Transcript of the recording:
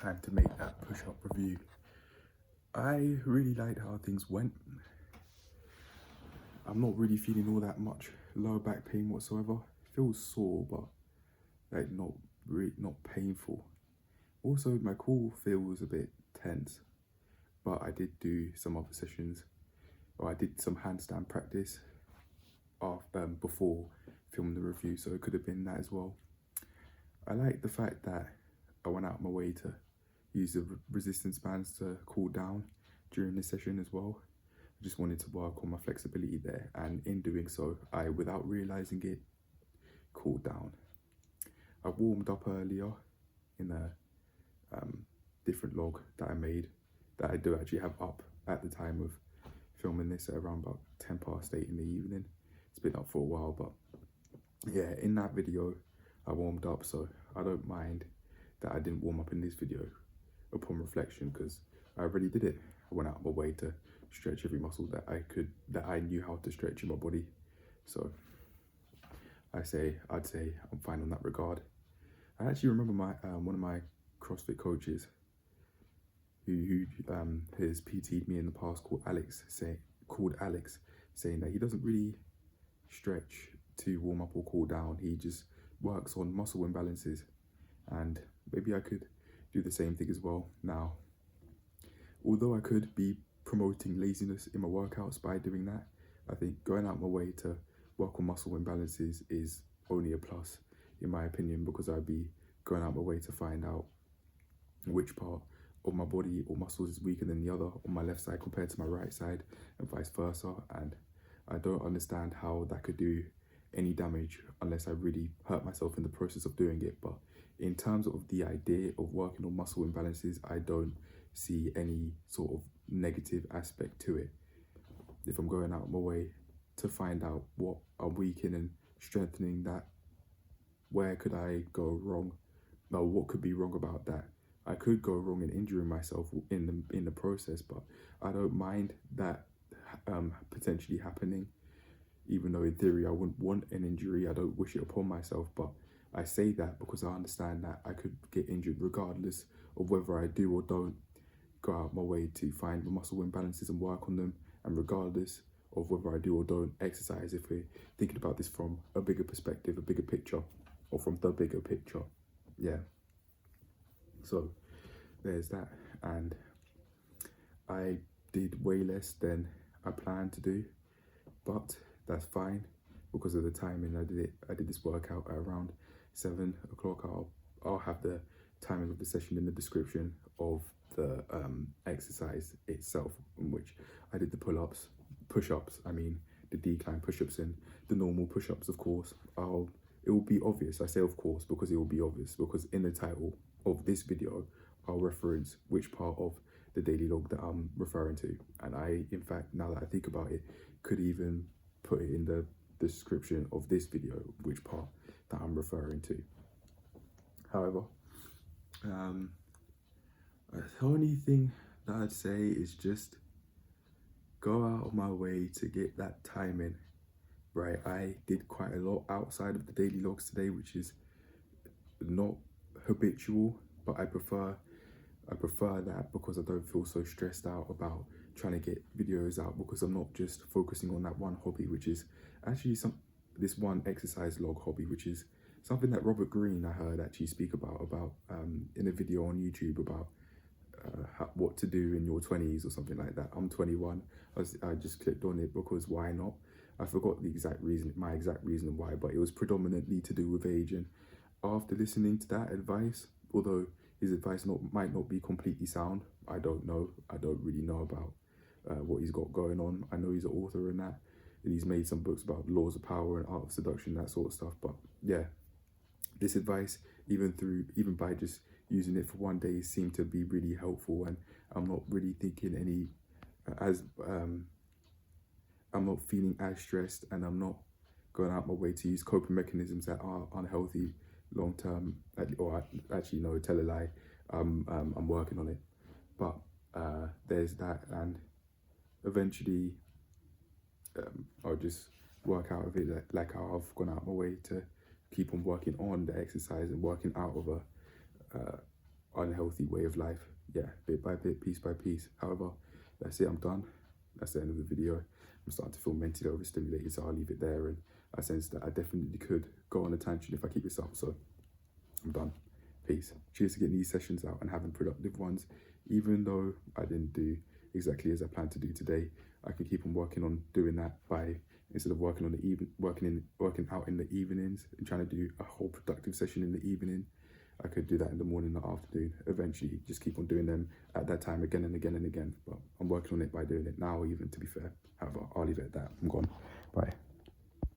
time to make that push-up review. I really liked how things went. I'm not really feeling all that much lower back pain whatsoever. It feels sore, but like not painful. Also, my core feels a bit tense, but I did do some other sessions, or I did some handstand practice before filming the review, so it could have been that as well. I like the fact that I went out of my way to use the resistance bands to cool down during this session as well. I just wanted to work on my flexibility there, and in doing so, I, without realizing it, cooled down. I warmed up earlier in a different log that I made, that I do actually have up at the time of filming this at around about 8:10 in the evening. It's been up for a while, but yeah, in that video I warmed up, so I don't mind that I didn't warm up in this video upon reflection, because I already did it. I went out of my way to stretch every muscle that I knew how to stretch in my body. So I'd say I'm fine on that regard. I actually remember my one of my CrossFit coaches who has PT'd me in the past, called Alex, saying that he doesn't really stretch to warm up or cool down. He just works on muscle imbalances, and maybe I could do the same thing as well. Now, although I could be promoting laziness in my workouts by doing that, I think going out my way to work on muscle imbalances is only a plus, in my opinion, because I'd be going out my way to find out which part of my body or muscles is weaker than the other on my left side compared to my right side, and vice versa. And I don't understand how that could do any damage unless I really hurt myself in the process of doing it. But in terms of the idea of working on muscle imbalances, I don't see any sort of negative aspect to it. If I'm going out of my way to find out what I'm weak in and strengthening that, where could I go wrong? Now, what could be wrong about that? I could go wrong in injuring myself in the process, but I don't mind that potentially happening. Even though in theory I wouldn't want an injury, I don't wish it upon myself, but I say that because I understand that I could get injured regardless of whether I do or don't go out my way to find the muscle imbalances and work on them, and regardless of whether I do or don't exercise, if we're thinking about this from a bigger perspective, a bigger picture, or from the bigger picture. Yeah. So there's that, and I did way less than I planned to do, but that's fine because of the timing. I did this workout at around 7 o'clock. I'll have the timing of the session in the description of the exercise itself, in which I did the push-ups, the decline push-ups and the normal push-ups. Of course, it will be obvious. I say of course because it will be obvious, because in the title of this video I'll reference which part of the daily log that I'm referring to, and I, in fact, now that I think about it, could even put it in the description of this video which part that I'm referring to. However, the only thing that I'd say is just go out of my way to get that time in. Right, I did quite a lot outside of the daily logs today, which is not habitual, but I prefer that because I don't feel so stressed out about trying to get videos out, because I'm not just focusing on that one hobby, which is actually this one exercise log hobby, which is something that Robert Greene, I heard, actually speak about in a video on YouTube about what to do in your 20s or something like that. I'm 21. I just clicked on it because why not? I forgot my exact reason why, but it was predominantly to do with age. And after listening to that advice, although his advice might not be completely sound, I don't know. I don't really know about what he's got going on. I know he's an author and that, and he's made some books about laws of power and art of seduction, that sort of stuff. But yeah, this advice, even by just using it for one day, seemed to be really helpful. And I'm not really thinking I'm not feeling as stressed, and I'm not going out my way to use coping mechanisms that are unhealthy long term. Or actually, no, tell a lie. I'm working on it, but there's that, and eventually I'll just work out of it like how I've gone out my way to keep on working on the exercise and working out of unhealthy way of life. Yeah, bit by bit, piece by piece. However, that's it, I'm done. That's the end of the video. I'm starting to feel mentally overstimulated, so I'll leave it there. And I sense that I definitely could go on a tangent if I keep this up, so I'm done. Peace. Cheers to getting these sessions out and having productive ones. Even though I didn't do exactly as I planned to do today, I can keep on working on doing that by, instead of working out in the evenings and trying to do a whole productive session in the evening, I could do that in the morning and the afternoon. Eventually, just keep on doing them at that time again and again and again. But I'm working on it by doing it now, even, to be fair. However, I'll leave it at that. I'm gone. Bye.